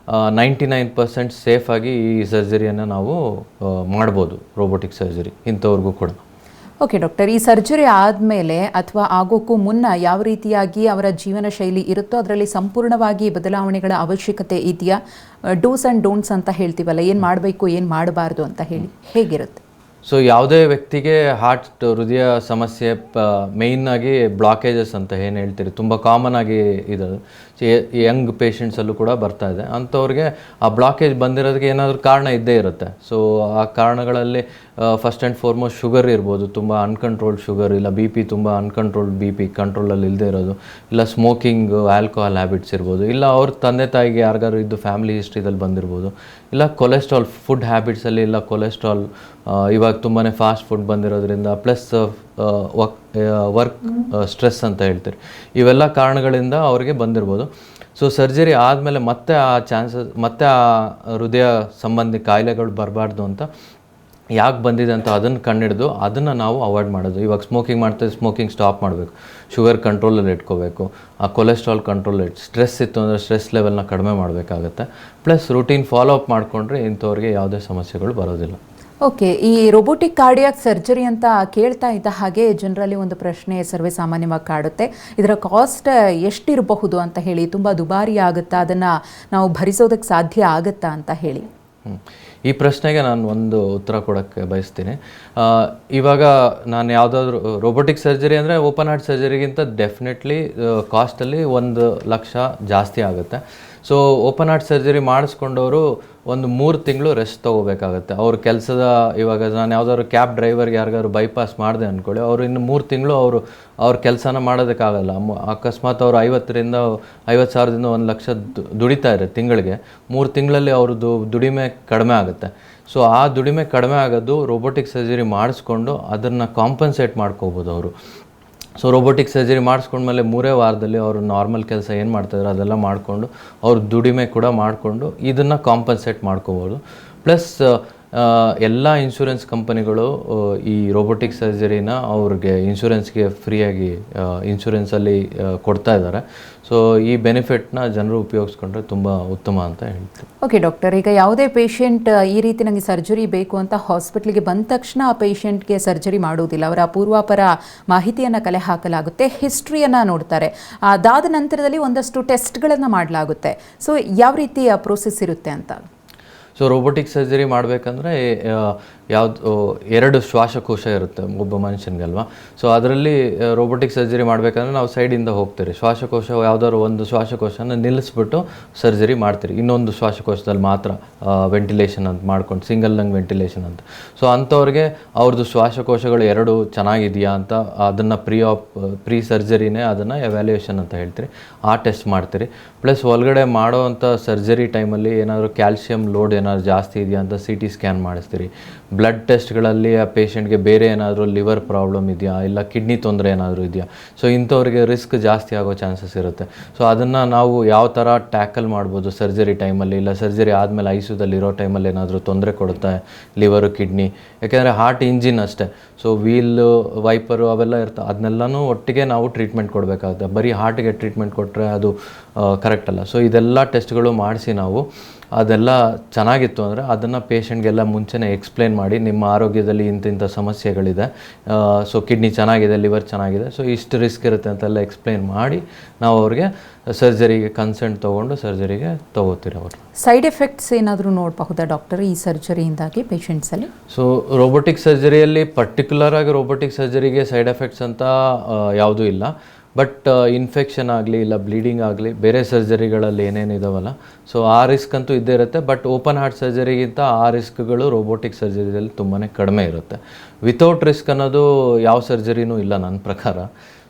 99% ಸೇಫಾಗಿ ಈ ಸರ್ಜರಿಯನ್ನು ನಾವು ಮಾಡ್ಬೋದು, ರೋಬೋಟಿಕ್ ಸರ್ಜರಿ ಇಂಥವ್ರಿಗೂ ಕೂಡ. ಓಕೆ ಡಾಕ್ಟರ್, ಈ ಸರ್ಜರಿ ಆದಮೇಲೆ ಅಥವಾ ಆಗೋಕ್ಕೂ ಮುನ್ನ ಯಾವ ರೀತಿಯಾಗಿ ಅವರ ಜೀವನ ಶೈಲಿ ಇರುತ್ತೋ ಅದರಲ್ಲಿ ಸಂಪೂರ್ಣವಾಗಿ ಬದಲಾವಣೆಗಳ ಅವಶ್ಯಕತೆ ಇದೆಯಾ? ಡೂಸ್ ಆ್ಯಂಡ್ ಡೋಂಟ್ಸ್ ಅಂತ ಹೇಳ್ತೀವಲ್ಲ, ಏನು ಮಾಡಬೇಕು ಏನು ಮಾಡಬಾರ್ದು ಅಂತ ಹೇಳಿ, ಹೇಗಿರುತ್ತೆ? ಸೊ ಯಾವುದೇ ವ್ಯಕ್ತಿಗೆ ಹೃದಯ ಸಮಸ್ಯೆ ಮೇಯ್ನಾಗಿ ಬ್ಲಾಕೇಜಸ್ ಅಂತ ಏನು ಹೇಳ್ತೀರಿ ತುಂಬ ಕಾಮನ್ ಆಗಿ ಇದೆ. ಯಂಗ್ ಪೇಷಂಟ್ಸಲ್ಲೂ ಕೂಡ ಬರ್ತಾ ಇದೆ. ಅಂಥವ್ರಿಗೆ ಆ ಬ್ಲಾಕೇಜ್ ಬಂದಿರೋದಕ್ಕೆ ಏನಾದರೂ ಕಾರಣ ಇದ್ದೇ ಇರುತ್ತೆ. ಸೊ ಆ ಕಾರಣಗಳಲ್ಲಿ ಫಸ್ಟ್ ಆ್ಯಂಡ್ ಫಾರ್ಮೋಸ್ಟ್ ಶುಗರ್ ಇರ್ಬೋದು, ತುಂಬ ಅನ್ಕಂಟ್ರೋಲ್ಡ್ ಶುಗರ್, ಇಲ್ಲ BP ತುಂಬ ಅನ್ಕಂಟ್ರೋಲ್ಡ್ BP ಕಂಟ್ರೋಲಲ್ಲಿ ಇಲ್ಲದೆ ಇರೋದು, ಇಲ್ಲ ಸ್ಮೋಕಿಂಗ್, ಆಲ್ಕೋಹಾಲ್ ಹ್ಯಾಬಿಟ್ಸ್ ಇರ್ಬೋದು, ಇಲ್ಲ ಅವ್ರ ತಂದೆ ತಾಯಿಗೆ ಯಾರಿಗಾರು ಇದ್ದು ಫ್ಯಾಮಿಲಿ ಹಿಸ್ಟ್ರಿದಲ್ಲಿ ಬಂದಿರ್ಬೋದು, ಇಲ್ಲ ಕೊಲೆಸ್ಟ್ರಾಲ್ ಫುಡ್ ಹ್ಯಾಬಿಟ್ಸಲ್ಲಿ, ಇಲ್ಲ ಕೊಲೆಸ್ಟ್ರಾಲ್ ಇವಾಗ ತುಂಬಾ ಫಾಸ್ಟ್ ಫುಡ್ ಬಂದಿರೋದ್ರಿಂದ, ಪ್ಲಸ್ ವರ್ಕ್ ಸ್ಟ್ರೆಸ್ ಅಂತ ಹೇಳ್ತೀರಿ, ಇವೆಲ್ಲ ಕಾರಣಗಳಿಂದ ಅವ್ರಿಗೆ ಬಂದಿರ್ಬೋದು. ಸೊ ಸರ್ಜರಿ ಆದಮೇಲೆ ಮತ್ತೆ ಆ ಹೃದಯ ಸಂಬಂಧಿ ಕಾಯಿಲೆಗಳು ಬರಬಾರ್ದು ಅಂತ ಯಾಕೆ ಬಂದಿದೆ ಅಂತ ಅದನ್ನು ಕಂಡಿಡಿದು ಅದನ್ನು ನಾವು ಅವಾಯ್ಡ್ ಮಾಡೋದು. ಇವಾಗ ಸ್ಮೋಕಿಂಗ್ ಮಾಡ್ತಾರೆ, ಸ್ಮೋಕಿಂಗ್ ಸ್ಟಾಪ್ ಮಾಡಬೇಕು, ಶುಗರ್ ಕಂಟ್ರೋಲಲ್ಲಿ ಇಟ್ಕೋಬೇಕು, ಆ ಕೊಲೆಸ್ಟ್ರಾಲ್ ಕಂಟ್ರೋಲ್ ಸ್ಟ್ರೆಸ್ ಇತ್ತು ಅಂದರೆ ಸ್ಟ್ರೆಸ್ ಲೆವೆಲ್ನ ಕಡಿಮೆ ಮಾಡಬೇಕಾಗತ್ತೆ. ಪ್ಲಸ್ ರೂಟೀನ್ ಫಾಲೋ ಅಪ್ ಮಾಡಿಕೊಂಡ್ರೆ ಇಂಥವ್ರಿಗೆ ಯಾವುದೇ ಸಮಸ್ಯೆಗಳು ಬರೋದಿಲ್ಲ. ಓಕೆ, ಈ ರೋಬೋಟಿಕ್ ಕಾರ್ಡಿಯಾಕ್ ಸರ್ಜರಿ ಅಂತ ಕೇಳ್ತಾ ಇದ್ದ ಹಾಗೆ ಜನರಲ್ಲಿ ಒಂದು ಪ್ರಶ್ನೆ ಸರ್ವೇ ಸಾಮಾನ್ಯವಾಗಿ ಕಾಡುತ್ತೆ, ಇದರ ಕಾಸ್ಟ್ ಎಷ್ಟಿರಬಹುದು ಅಂತ ಹೇಳಿ. ತುಂಬ ದುಬಾರಿ ಆಗುತ್ತಾ? ಅದನ್ನು ನಾವು ಭರಿಸೋದಕ್ಕೆ ಸಾಧ್ಯ ಆಗುತ್ತಾ ಅಂತ ಹೇಳಿ. ಈ ಪ್ರಶ್ನೆಗೆ ನಾನು ಒಂದು ಉತ್ತರ ಕೊಡೋಕ್ಕೆ ಬಯಸ್ತೀನಿ. ಇವಾಗ ನಾನು ಯಾವುದಾದ್ರೂ ರೋಬೋಟಿಕ್ ಸರ್ಜರಿ ಅಂದರೆ ಓಪನ್ ಹಾರ್ಟ್ ಸರ್ಜರಿಗಿಂತ ಡೆಫಿನೆಟ್ಲಿ ಕಾಸ್ಟಲ್ಲಿ 1,00,000 ಜಾಸ್ತಿ ಆಗುತ್ತೆ. ಸೊ ಓಪನ್ ಹಾರ್ಟ್ ಸರ್ಜರಿ ಮಾಡಿಸ್ಕೊಂಡವರು ಒಂದು 3 ತಿಂಗಳು ರೆಸ್ಟ್ ತೊಗೋಬೇಕಾಗತ್ತೆ. ಅವ್ರ ಕೆಲಸದ, ಇವಾಗ ನಾನು ಯಾವುದಾದ್ರು ಕ್ಯಾಬ್ ಡ್ರೈವರ್ಗೆ ಯಾರಿಗಾದ್ರು ಬೈಪಾಸ್ ಮಾಡಿದೆ ಅಂದ್ಕೊಳ್ಳಿ, ಅವರು ಇನ್ನು 3 ತಿಂಗಳು ಅವ್ರ ಕೆಲಸನ ಮಾಡೋದಕ್ಕಾಗಲ್ಲ. ಅಕಸ್ಮಾತ್ ಅವರು 50,000ದಿಂದ 1,00,000 ದುಡಿತಾ ಇದ್ದಾರೆ ತಿಂಗಳಿಗೆ, 3 ತಿಂಗಳಲ್ಲಿ ಅವ್ರದ್ದು ದುಡಿಮೆ ಕಡಿಮೆ ಆಗುತ್ತೆ. ಸೊ ಆ ದುಡಿಮೆ ಕಡಿಮೆ ಆಗೋದು ರೋಬೋಟಿಕ್ ಸರ್ಜರಿ ಮಾಡಿಸ್ಕೊಂಡು ಅದನ್ನು ಕಾಂಪನ್ಸೇಟ್ ಮಾಡ್ಕೋಬೋದು ಅವರು. ಸೊ ರೋಬೋಟಿಕ್ ಸರ್ಜರಿ ಮಾಡಿಸ್ಕೊಂಡ್ಮೇಲೆ 3 ವಾರದಲ್ಲಿ ಅವರು ನಾರ್ಮಲ್ ಕೆಲಸ ಏನು ಮಾಡ್ತಾಯಿದ್ರು ಅದೆಲ್ಲ ಮಾಡಿಕೊಂಡು ಅವ್ರ ದುಡಿಮೆ ಕೂಡ ಮಾಡಿಕೊಂಡು ಇದನ್ನು ಕಾಂಪನ್ಸೇಟ್ ಮಾಡ್ಕೋಬೋದು. ಪ್ಲಸ್ ಎಲ್ಲ ಇನ್ಶೂರೆನ್ಸ್ ಕಂಪನಿಗಳು ಈ ರೋಬೋಟಿಕ್ ಸರ್ಜರಿನ ಅವ್ರಿಗೆ ಇನ್ಶೂರೆನ್ಸ್ಗೆ ಫ್ರೀಯಾಗಿ ಇನ್ಶೂರೆನ್ಸಲ್ಲಿ ಕೊಡ್ತಾ ಇದ್ದಾರೆ. ಸೊ ಈ ಬೆನಿಫಿಟ್ನ ಜನರು ಉಪಯೋಗಿಸ್ಕೊಂಡ್ರೆ ತುಂಬ ಉತ್ತಮ ಅಂತ ಹೇಳ್ತೀವಿ. ಓಕೆ ಡಾಕ್ಟರ್, ಈಗ ಯಾವುದೇ ಪೇಷಂಟ್ ಈ ರೀತಿ ನನಗೆ ಸರ್ಜರಿ ಬೇಕು ಅಂತ ಹಾಸ್ಪಿಟ್ಲಿಗೆ ಬಂದ ತಕ್ಷಣ ಆ ಪೇಷಂಟ್ಗೆ ಸರ್ಜರಿ ಮಾಡೋದಿಲ್ಲ. ಅವರ ಪೂರ್ವಾಪರ ಮಾಹಿತಿಯನ್ನು ಕಲೆ ಹಾಕಲಾಗುತ್ತೆ, ಹಿಸ್ಟ್ರಿಯನ್ನು ನೋಡ್ತಾರೆ. ಅದಾದ ನಂತರದಲ್ಲಿ ಒಂದಷ್ಟು ಟೆಸ್ಟ್ಗಳನ್ನು ಮಾಡಲಾಗುತ್ತೆ. ಸೊ ಯಾವ ರೀತಿಯ ಪ್ರೋಸೆಸ್ ಇರುತ್ತೆ ಅಂತ? ಸೊ ರೋಬೋಟಿಕ್ ಸರ್ಜರಿ ಮಾಡಬೇಕಂದ್ರೆ ಯಾವುದು 2 ಶ್ವಾಸಕೋಶ ಇರುತ್ತೆ ಒಬ್ಬ ಮನುಷ್ಯನಿಗಲ್ವಾ. ಸೊ ಅದರಲ್ಲಿ ರೋಬೋಟಿಕ್ ಸರ್ಜರಿ ಮಾಡಬೇಕಂದ್ರೆ ನಾವು ಸೈಡಿಂದ ಹೋಗ್ತೀರಿ. ಶ್ವಾಸಕೋಶ ಯಾವುದಾದ್ರು ಒಂದು ಶ್ವಾಸಕೋಶನ ನಿಲ್ಲಿಸ್ಬಿಟ್ಟು ಸರ್ಜರಿ ಮಾಡ್ತೀರಿ, ಇನ್ನೊಂದು ಶ್ವಾಸಕೋಶದಲ್ಲಿ ಮಾತ್ರ ವೆಂಟಿಲೇಷನ್ ಅಂತ ಮಾಡ್ಕೊಂಡು, ಸಿಂಗಲ್ ಲಂಗ್ ವೆಂಟಿಲೇಷನ್ ಅಂತ. ಸೊ ಅಂಥವ್ರಿಗೆ ಅವ್ರದ್ದು ಶ್ವಾಸಕೋಶಗಳು 2 ಚೆನ್ನಾಗಿದೆಯಾ ಅಂತ ಅದನ್ನು ಪ್ರೀ ಸರ್ಜರಿನೇ ಅದನ್ನು ಎವ್ಯಾಲ್ಯೂಯೇಷನ್ ಅಂತ ಹೇಳ್ತೀರಿ, ಆ ಟೆಸ್ಟ್ ಮಾಡ್ತೀರಿ. ಪ್ಲಸ್ ಒಳಗಡೆ ಮಾಡೋವಂಥ ಸರ್ಜರಿ ಟೈಮಲ್ಲಿ ಏನಾದರೂ ಕ್ಯಾಲ್ಶಿಯಂ ಲೋಡ್ ಏನಾದ್ರು ಜಾಸ್ತಿ ಇದೆಯಾ ಅಂತ CT ಸ್ಕ್ಯಾನ್ ಮಾಡಿಸ್ತೀರಿ. ಬ್ಲಡ್ ಟೆಸ್ಟ್ಗಳಲ್ಲಿ ಆ ಪೇಷಂಟ್ಗೆ ಬೇರೆ ಏನಾದರೂ ಲಿವರ್ ಪ್ರಾಬ್ಲಮ್ ಇದೆಯಾ, ಇಲ್ಲ ಕಿಡ್ನಿ ತೊಂದರೆ ಏನಾದರೂ ಇದೆಯಾ. ಸೊ ಇಂಥವ್ರಿಗೆ ರಿಸ್ಕ್ ಜಾಸ್ತಿ ಆಗೋ ಚಾನ್ಸಸ್ ಇರುತ್ತೆ. ಸೊ ಅದನ್ನು ನಾವು ಯಾವ ಥರ ಟ್ಯಾಕಲ್ ಮಾಡ್ಬೋದು ಸರ್ಜರಿ ಟೈಮಲ್ಲಿ, ಇಲ್ಲ ಸರ್ಜರಿ ಆದಮೇಲೆ ICUದಲ್ಲಿ ಇರೋ ಟೈಮಲ್ಲಿ ಏನಾದರೂ ತೊಂದರೆ ಕೊಡುತ್ತೆ ಲಿವರು, ಕಿಡ್ನಿ. ಯಾಕೆಂದರೆ ಹಾರ್ಟ್ ಇಂಜಿನ್ ಅಷ್ಟೇ. ಸೊ ವೀಲು, ವೈಪರು ಅವೆಲ್ಲ ಇರ್ತವೆ, ಅದನ್ನೆಲ್ಲನೂ ಒಟ್ಟಿಗೆ ನಾವು ಟ್ರೀಟ್ಮೆಂಟ್ ಕೊಡಬೇಕಾಗುತ್ತೆ. ಬರೀ ಹಾರ್ಟಿಗೆ ಟ್ರೀಟ್ಮೆಂಟ್ ಕೊಟ್ಟರೆ ಅದು ಕರೆಕ್ಟ್ ಅಲ್ಲ. ಸೊ ಇದೆಲ್ಲ ಟೆಸ್ಟ್ಗಳು ಮಾಡಿಸಿ ನಾವು ಅದೆಲ್ಲ ಚೆನ್ನಾಗಿತ್ತು ಅಂದರೆ ಅದನ್ನು ಪೇಷಂಟ್ಗೆಲ್ಲ ಮುಂಚೆನೇ ಎಕ್ಸ್ಪ್ಲೇನ್ ಮಾಡಿ, ನಿಮ್ಮ ಆರೋಗ್ಯದಲ್ಲಿ ಇಂಥ ಸಮಸ್ಯೆಗಳಿದೆ, ಸೊ ಕಿಡ್ನಿ ಚೆನ್ನಾಗಿದೆ, ಲಿವರ್ ಚೆನ್ನಾಗಿದೆ, ಸೊ ಇಷ್ಟು ರಿಸ್ಕ್ ಇರುತ್ತೆ ಅಂತೆಲ್ಲ ಎಕ್ಸ್ಪ್ಲೇನ್ ಮಾಡಿ ನಾವು ಅವ್ರಿಗೆ ಸರ್ಜರಿಗೆ ಕನ್ಸೆಂಟ್ ತೊಗೊಂಡು ಸರ್ಜರಿಗೆ ತೊಗೋತೀರಿ. ಅವರು ಸೈಡ್ ಎಫೆಕ್ಟ್ಸ್ ಏನಾದರೂ ನೋಡಬಹುದಾ ಡಾಕ್ಟರ್ ಈ ಸರ್ಜರಿಯಿಂದಾಗಿ ಪೇಷಂಟ್ಸಲ್ಲಿ? ಸೊ ರೋಬೋಟಿಕ್ ಸರ್ಜರಿಯಲ್ಲಿ ಪರ್ಟಿಕ್ಯುಲರ್ ಆಗಿ ರೋಬೋಟಿಕ್ ಸರ್ಜರಿಗೆ ಸೈಡ್ ಎಫೆಕ್ಟ್ಸ್ ಅಂತ ಯಾವುದೂ ಇಲ್ಲ. ಬಟ್ ಇನ್ಫೆಕ್ಷನ್ ಆಗಲಿ, ಇಲ್ಲ ಬ್ಲೀಡಿಂಗ್ ಆಗಲಿ, ಬೇರೆ ಸರ್ಜರಿಗಳಲ್ಲಿ ಏನೇನಿದಾವಲ್ಲ, ಸೊ ಆ ರಿಸ್ಕ್ ಅಂತೂ ಇದ್ದೇ ಇರುತ್ತೆ. ಬಟ್ ಓಪನ್ ಹಾರ್ಟ್ ಸರ್ಜರಿಗಿಂತ ಆ ರಿಸ್ಕ್ಗಳು ರೋಬೋಟಿಕ್ ಸರ್ಜರಿಯಲ್ಲಿ ತುಂಬಾ ಕಡಿಮೆ ಇರುತ್ತೆ. ವಿತೌಟ್ ರಿಸ್ಕ್ ಅನ್ನೋದು ಯಾವ ಸರ್ಜರಿನೂ ಇಲ್ಲ ನನ್ನ ಪ್ರಕಾರ.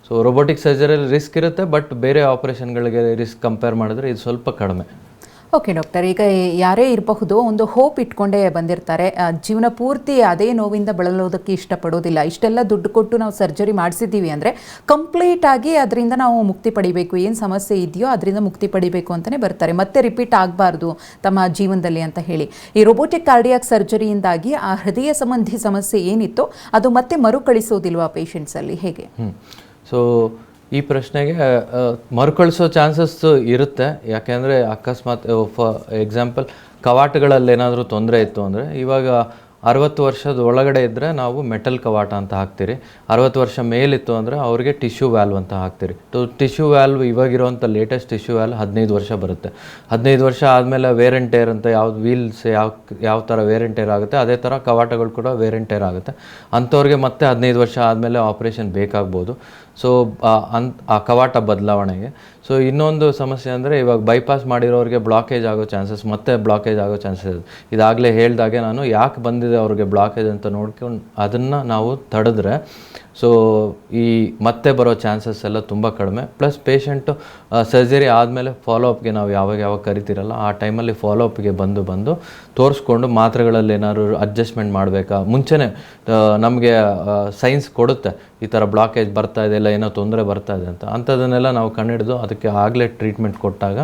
ಸೊ ರೋಬೋಟಿಕ್ ಸರ್ಜರಿಯಲ್ಲಿ ರಿಸ್ಕ್ ಇರುತ್ತೆ, ಬಟ್ ಬೇರೆ ಆಪರೇಷನ್ಗಳಿಗೆ ರಿಸ್ಕ್ ಕಂಪೇರ್ ಮಾಡಿದ್ರೆ ಇದು ಸ್ವಲ್ಪ ಕಡಿಮೆ. ಓಕೆ ಡಾಕ್ಟರ್, ಈಗ ಯಾರೇ ಇರಬಹುದು, ಒಂದು ಹೋಪ್ ಇಟ್ಕೊಂಡೇ ಬಂದಿರ್ತಾರೆ, ಜೀವನ ಪೂರ್ತಿ ಅದೇ ನೋವಿಂದ ಬಳಲೋದಕ್ಕೆ ಇಷ್ಟಪಡೋದಿಲ್ಲ. ಇಷ್ಟೆಲ್ಲ ದುಡ್ಡು ಕೊಟ್ಟು ನಾವು ಸರ್ಜರಿ ಮಾಡಿಸಿದ್ದೀವಿ ಅಂದರೆ ಕಂಪ್ಲೀಟ್ ಆಗಿ ಅದರಿಂದ ನಾವು ಮುಕ್ತಿ ಪಡಿಬೇಕು, ಏನು ಸಮಸ್ಯೆ ಇದೆಯೋ ಅದರಿಂದ ಮುಕ್ತಿ ಪಡಿಬೇಕು ಅಂತಲೇ ಬರ್ತಾರೆ, ಮತ್ತೆ ರಿಪೀಟ್ ಆಗಬಾರ್ದು ತಮ್ಮ ಜೀವನದಲ್ಲಿ ಅಂತ ಹೇಳಿ. ಈ ರೋಬೋಟಿಕ್ ಕಾರ್ಡಿಯಾಕ್ ಸರ್ಜರಿಯಿಂದಾಗಿ ಆ ಹೃದಯ ಸಂಬಂಧಿ ಸಮಸ್ಯೆ ಏನಿತ್ತೋ ಅದು ಮತ್ತೆ ಮರುಕಳಿಸೋದಿಲ್ವಾ ಪೇಷಂಟ್ಸಲ್ಲಿ, ಹೇಗೆ? ಸೊ ಈ ಪ್ರಶ್ನೆಗೆ ಮರುಕಳಿಸೋ ಚಾನ್ಸಸ್ ಇರುತ್ತೆ. ಯಾಕೆಂದರೆ ಅಕಸ್ಮಾತ್ ಎಕ್ಸಾಂಪಲ್ ಕವಾಟಗಳಲ್ಲಿ ಏನಾದರೂ ತೊಂದರೆ ಇತ್ತು ಅಂದರೆ, ಇವಾಗ 60 ವರ್ಷದ ಒಳಗಡೆ ಇದ್ದರೆ ನಾವು ಮೆಟಲ್ ಕವಾಟ ಅಂತ ಹಾಕ್ತೀರಿ. 60 ವರ್ಷ ಮೇಲಿತ್ತು ಅಂದರೆ ಅವ್ರಿಗೆ ಟಿಶ್ಯೂ ವ್ಯಾಲ್ವ್ ಅಂತ ಹಾಕ್ತೀರಿ. ಟಿಶ್ಯೂ ವ್ಯಾಲ್ವ್ ಇವಾಗಿರೋವಂಥ ಲೇಟೆಸ್ಟ್ ಟಿಶ್ಯೂ ವ್ಯಾಲ್ವ್ 15 ವರ್ಷ ಬರುತ್ತೆ. 15 ವರ್ಷ ಆದಮೇಲೆ ವೇರ್ ಆ್ಯಂಡ್ ಟೇರ್ ಅಂತ ಯಾವ್ದು ವೀಲ್ಸ್ ಯಾವ ಥರ ವೇರ್ ಆ್ಯಂಡ್ ಟೇರ್ ಆಗುತ್ತೆ, ಅದೇ ಥರ ಕವಾಟಗಳು ಕೂಡ ವೇರ್ ಆ್ಯಂಡ್ ಟೇರ್ ಆಗುತ್ತೆ. ಅಂಥವ್ರಿಗೆ ಮತ್ತೆ 15 ವರ್ಷ ಆದಮೇಲೆ ಆಪ್ರೇಷನ್ ಬೇಕಾಗ್ಬೋದು. ಸೊ ಆ ಕವಾಟ ಬದಲಾವಣೆಗೆ. ಸೊ ಇನ್ನೊಂದು ಸಮಸ್ಯೆ ಅಂದರೆ, ಇವಾಗ ಬೈಪಾಸ್ ಮಾಡಿರೋರಿಗೆ ಬ್ಲಾಕೇಜ್ ಆಗೋ ಚಾನ್ಸಸ್, ಮತ್ತೆ ಬ್ಲಾಕೇಜ್ ಆಗೋ ಚಾನ್ಸಸ್ ಇದೆ. ಇದಾಗಲೇ ಹೇಳ್ದಾಗೆ ನಾನು ಯಾಕೆ ಬಂದಿದೆ ಅವ್ರಿಗೆ ಬ್ಲಾಕೇಜ್ ಅಂತ ನೋಡ್ಕೊಂಡು ಅದನ್ನು ನಾವು ತಡೆದ್ರೆ ಸೊ ಈ ಮತ್ತೆ ಬರೋ ಚಾನ್ಸಸ್ ಎಲ್ಲ ತುಂಬ ಕಡಿಮೆ. ಪ್ಲಸ್ ಪೇಷಂಟು ಸರ್ಜರಿ ಆದಮೇಲೆ ಫಾಲೋಅಪ್ಗೆ ನಾವು ಯಾವಾಗ ಕರಿತೀರಲ್ಲ ಆ ಟೈಮಲ್ಲಿ ಫಾಲೋಅಪ್ಗೆ ಬಂದು ತೋರಿಸ್ಕೊಂಡು ಮಾತ್ರೆಗಳಲ್ಲಿ ಏನಾದ್ರು ಅಡ್ಜಸ್ಟ್ಮೆಂಟ್ ಮಾಡಬೇಕಾ, ಮುಂಚೆನೇ ನಮಗೆ ಸೈನ್ಸ್ ಕೊಡುತ್ತೆ ಈ ಥರ ಬ್ಲಾಕೇಜ್ ಬರ್ತಾ ಇದೆ, ಇಲ್ಲ ಏನೋ ತೊಂದರೆ ಬರ್ತಾ ಇದೆ ಅಂತ. ಅಂಥದ್ದನ್ನೆಲ್ಲ ನಾವು ಕಂಡುಹಿಡಿದು ಅದಕ್ಕೆ ಆಗಲೇ ಟ್ರೀಟ್ಮೆಂಟ್ ಕೊಟ್ಟಾಗ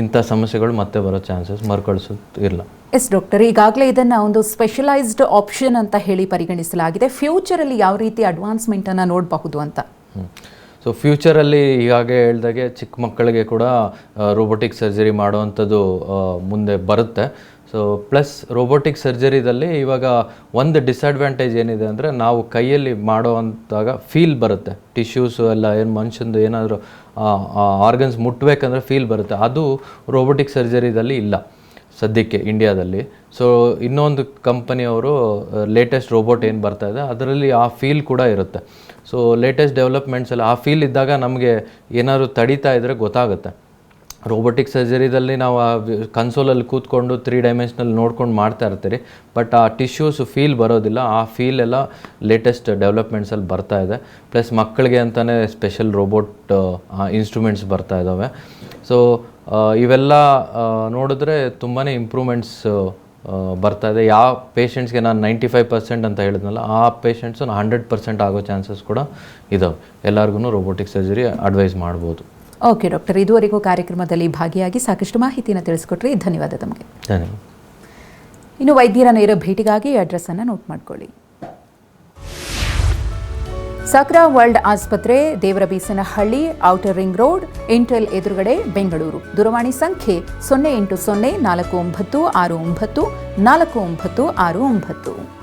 ಇಂಥ ಸಮಸ್ಯೆಗಳು ಮತ್ತೆ ಬರೋ ಚಾನ್ಸಸ್ ಮರುಕಳಿಸೋದು ಇಲ್ಲ. ಎಸ್ ಡಾಕ್ಟರ್, ಈಗಾಗಲೇ ಇದನ್ನು ಒಂದು ಸ್ಪೆಷಲೈಸ್ಡ್ ಆಪ್ಷನ್ ಅಂತ ಹೇಳಿ ಪರಿಗಣಿಸಲಾಗಿದೆ. ಫ್ಯೂಚರಲ್ಲಿ ಯಾವ ರೀತಿ ಅಡ್ವಾನ್ಸ್ಮೆಂಟನ್ನು ನೋಡಬಹುದು ಅಂತ? ಸೊ ಫ್ಯೂಚರಲ್ಲಿ ಈಗಾಗಲೇ ಹೇಳ್ದಾಗೆ ಚಿಕ್ಕ ಮಕ್ಕಳಿಗೆ ಕೂಡ ರೋಬೋಟಿಕ್ ಸರ್ಜರಿ ಮಾಡುವಂಥದ್ದು ಮುಂದೆ ಬರುತ್ತೆ. ಸೊ ಪ್ಲಸ್ ರೋಬೋಟಿಕ್ ಸರ್ಜರಿದಲ್ಲಿ ಇವಾಗ ಒಂದು ಡಿಸ್ಅಡ್ವಾಂಟೇಜ್ ಏನಿದೆ ಅಂದರೆ, ನಾವು ಕೈಯಲ್ಲಿ ಮಾಡೋವಂತಾಗ ಫೀಲ್ ಬರುತ್ತೆ, ಟಿಶ್ಯೂಸು ಎಲ್ಲ ಏನು ಮನುಷ್ಯಂದು ಏನಾದರೂ ಆರ್ಗನ್ಸ್ ಮುಟ್ಟಬೇಕಂದ್ರೆ ಫೀಲ್ ಬರುತ್ತೆ. ಅದು ರೋಬೋಟಿಕ್ ಸರ್ಜರಿದಲ್ಲಿ ಇಲ್ಲ. ಸದ್ಯಕ್ಕೆ ಇಂಡಿಯಾದಲ್ಲಿ. ಸೊ ಇನ್ನೊಂದು ಕಂಪನಿಯವರು ಲೇಟೆಸ್ಟ್ ರೋಬೋಟ್ ಏನು ಬರ್ತಾ ಇದೆ ಅದರಲ್ಲಿ ಆ ಫೀಲ್ ಕೂಡ ಇರುತ್ತೆ. ಸೊ ಲೇಟೆಸ್ಟ್ ಡೆವಲಪ್ಮೆಂಟ್ಸ್ ಎಲ್ಲ ಆ ಫೀಲ್ ಇದ್ದಾಗ ನಮಗೆ ಏನಾದ್ರು ತಡೀತಾ ಇದ್ದರೆ ಗೊತ್ತಾಗುತ್ತೆ. ರೋಬೋಟಿಕ್ ಸರ್ಜರಿದಲ್ಲಿ ನಾವು ಆ ಕನ್ಸೋಲಲ್ಲಿ ಕೂತ್ಕೊಂಡು 3 ಡೈಮೆನ್ಷನಲ್ಲಿ ನೋಡ್ಕೊಂಡು ಮಾಡ್ತಾ ಇರ್ತೀರಿ, ಬಟ್ ಆ ಟಿಶ್ಯೂಸ್ ಫೀಲ್ ಬರೋದಿಲ್ಲ. ಆ ಫೀಲ್ ಎಲ್ಲ ಲೇಟೆಸ್ಟ್ ಡೆವಲಪ್ಮೆಂಟ್ಸಲ್ಲಿ ಬರ್ತಾ ಇದೆ. ಪ್ಲಸ್ ಮಕ್ಕಳಿಗೆ ಅಂತಲೇ ಸ್ಪೆಷಲ್ ರೋಬೋಟ್ ಇನ್ಸ್ಟ್ರೂಮೆಂಟ್ಸ್ ಬರ್ತಾ ಇದ್ದಾವೆ. ಸೊ ಇವೆಲ್ಲ ನೋಡಿದ್ರೆ ತುಂಬಾ ಇಂಪ್ರೂವ್ಮೆಂಟ್ಸ್ ಬರ್ತಾ ಇದೆ. ಯಾವ ಪೇಷಂಟ್ಸ್ಗೆ ನಾನು 95% ಅಂತ ಹೇಳಿದ್ನಲ್ಲ, ಆ ಪೇಷಂಟ್ಸು 100% ಆಗೋ ಚಾನ್ಸಸ್ ಕೂಡ ಇದ್ದಾವೆ. ಎಲ್ಲರಿಗೂ ರೋಬೋಟಿಕ್ ಸರ್ಜರಿ ಅಡ್ವೈಸ್ ಮಾಡ್ಬೋದು. ಓಕೆ ಡಾಕ್ಟರ್, ಇದುವರೆಗೂ ಕಾರ್ಯಕ್ರಮದಲ್ಲಿ ಭಾಗಿಯಾಗಿ ಸಾಕಷ್ಟು ಮಾಹಿತಿಯನ್ನು ತಿಳಿಸ್ಕೊಟ್ರಿ. ಧನ್ಯವಾದ ತಮಗೆ. ಧನ್ಯವಾದ. ಇನ್ನು ವೈದ್ಯರ ನೇರ ಭೇಟಿಗಾಗಿ ಅಡ್ರೆಸ್ಸನ್ನು ನೋಟ್ ಮಾಡ್ಕೊಳ್ಳಿ. ಸಾಕ್ರಾ ವರ್ಲ್ಡ್ ಆಸ್ಪತ್ರೆ, Devarabeesanahalli, outer ring road, Intel ಎದುರುಗಡೆ, ಬೆಂಗಳೂರು. ದೂರವಾಣಿ ಸಂಖ್ಯೆ 080 4969 4969.